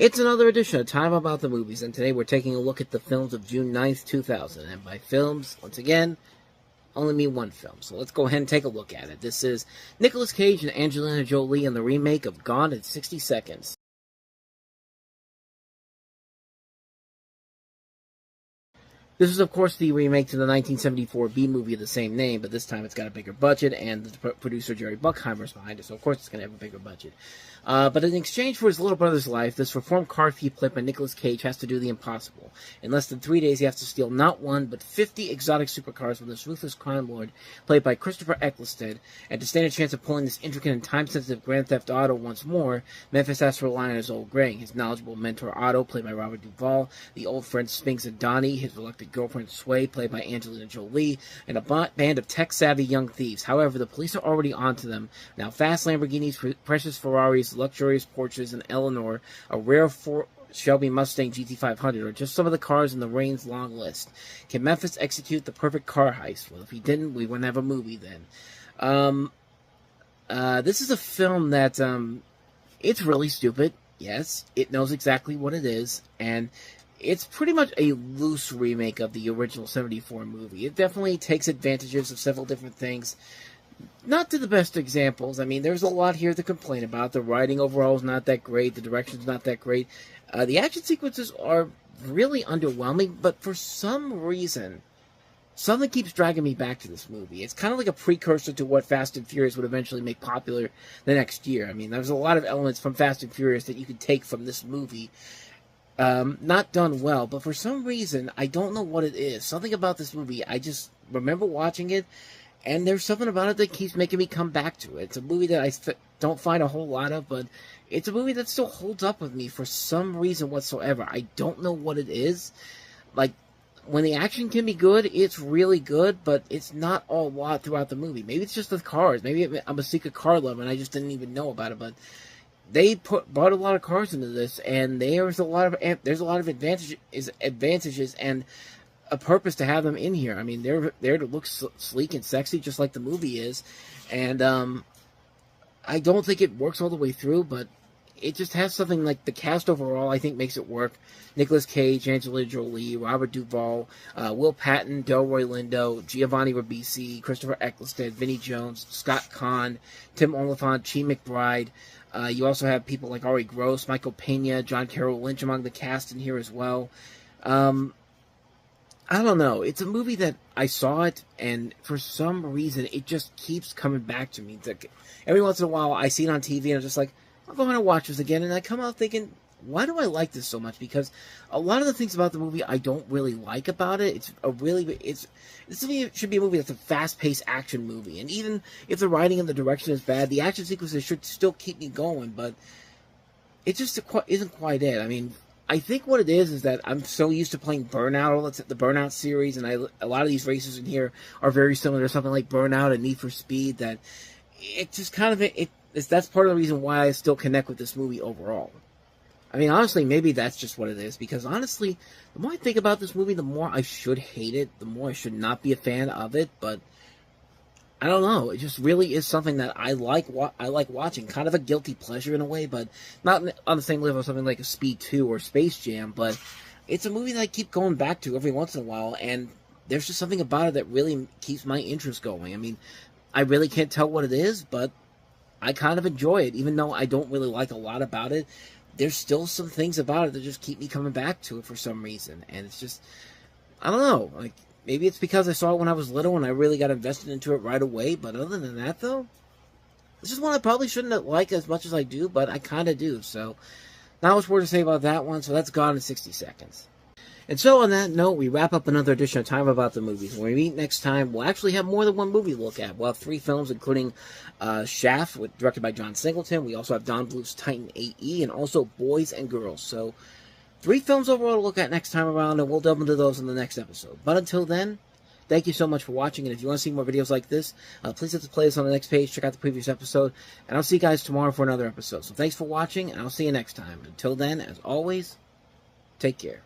It's another edition of Time About the Movies, and today we're taking a look at the films of June 9th, 2000. And by films, once again, only mean one film. So let's go ahead and take a look at it. This is Nicolas Cage and Angelina Jolie in the remake of Gone in 60 Seconds. This is, of course, the remake to the 1974 B-movie of the same name, but this time it's got a bigger budget, and the producer Jerry Bruckheimer is behind it, so of course it's going to have a bigger budget. But in exchange for his little brother's life, this reformed car thief Clip Nicolas Cage has to do the impossible. In less than 3 days, he has to steal not one, but 50 exotic supercars from this ruthless crime lord, played by Christopher Eccleston, and to stand a chance of pulling this intricate and time-sensitive Grand Theft Auto once more, Memphis has to rely on his old Greg, his knowledgeable mentor Otto, played by Robert Duvall, the old friends Spinks and Donnie, his reluctant girlfriend Sway, played by Angelina Jolie, and a band of tech-savvy young thieves. However, the police are already onto them. Now, fast Lamborghinis, precious Ferraris, luxurious Porsches, and Eleanor, a rare Shelby Mustang GT500, are just some of the cars in the Rain's long list. Can Memphis execute the perfect car heist? Well, if he didn't, we wouldn't have a movie then. This is a film that, it's really stupid. Yes, it knows exactly what it is, and it's pretty much a loose remake of the original 74 movie. It definitely takes advantages of several different things. Not to the best examples. I mean, there's a lot here to complain about. The writing overall is not that great. The direction's not that great. The action sequences are really underwhelming, but for some reason, something keeps dragging me back to this movie. It's kind of like a precursor to what Fast and Furious would eventually make popular the next year. I mean, there's a lot of elements from Fast and Furious that you could take from this movie. Not done well, but for some reason, I don't know what it is. Something about this movie, I just remember watching it, and there's something about it that keeps making me come back to it. It's a movie that I don't find a whole lot of, but it's a movie that still holds up with me for some reason whatsoever. I don't know what it is. Like, when the action can be good, it's really good, but it's not a lot throughout the movie. Maybe it's just the cars. Maybe I'm a secret car lover, and I just didn't even know about it, but they brought a lot of cars into this, and there's a lot of advantages and a purpose to have them in here. I mean, they're there to look sleek and sexy, just like the movie is, and I don't think it works all the way through, but it just has something like the cast overall, I think, makes it work. Nicolas Cage, Angelina Jolie, Robert Duvall, Will Patton, Delroy Lindo, Giovanni Ribisi, Christopher Eccleston, Vinnie Jones, Scott Conn, Tim Oliphant, Chi McBride. You also have people like Ari Gross, Michael Pena, John Carroll Lynch among the cast in here as well. I don't know. It's a movie that I saw it, and for some reason, it just keeps coming back to me. It's like, every once in a while, I see it on TV, and I'm just like, I'll go ahead and watch this again, and I come out thinking, why do I like this so much? Because a lot of the things about the movie I don't really like about it. This should be a movie that's a fast-paced action movie, and even if the writing and the direction is bad, the action sequences should still keep me going, but it just isn't quite it. I mean, I think what it is that I'm so used to playing Burnout, the Burnout series, and a lot of these races in here are very similar to something like Burnout and Need for Speed, that it just kind of, that's part of the reason why I still connect with this movie overall. I mean, honestly, maybe that's just what it is, because honestly, the more I think about this movie, the more I should hate it, the more I should not be a fan of it, but I don't know, it just really is something that I like watching, kind of a guilty pleasure in a way, but not on the same level as something like a Speed 2 or Space Jam, but it's a movie that I keep going back to every once in a while, and there's just something about it that really keeps my interest going. I mean, I really can't tell what it is, but I kind of enjoy it, even though I don't really like a lot about it. There's still some things about it that just keep me coming back to it for some reason, and it's just, I don't know, like, maybe it's because I saw it when I was little and I really got invested into it right away, but other than that, though, this is one I probably shouldn't like as much as I do, but I kind of do, so not much more to say about that one, so that's Gone in 60 Seconds. And so, on that note, we wrap up another edition of Time About the Movies. When we meet next time, we'll actually have more than one movie to look at. We'll have 3 films, including Shaft, directed by John Singleton. We also have Don Bluth's Titan AE, and also Boys and Girls. So, 3 films overall to look at next time around, and we'll delve into those in the next episode. But until then, thank you so much for watching, and if you want to see more videos like this, please hit the playlist on the next page, check out the previous episode, and I'll see you guys tomorrow for another episode. So, thanks for watching, and I'll see you next time. Until then, as always, take care.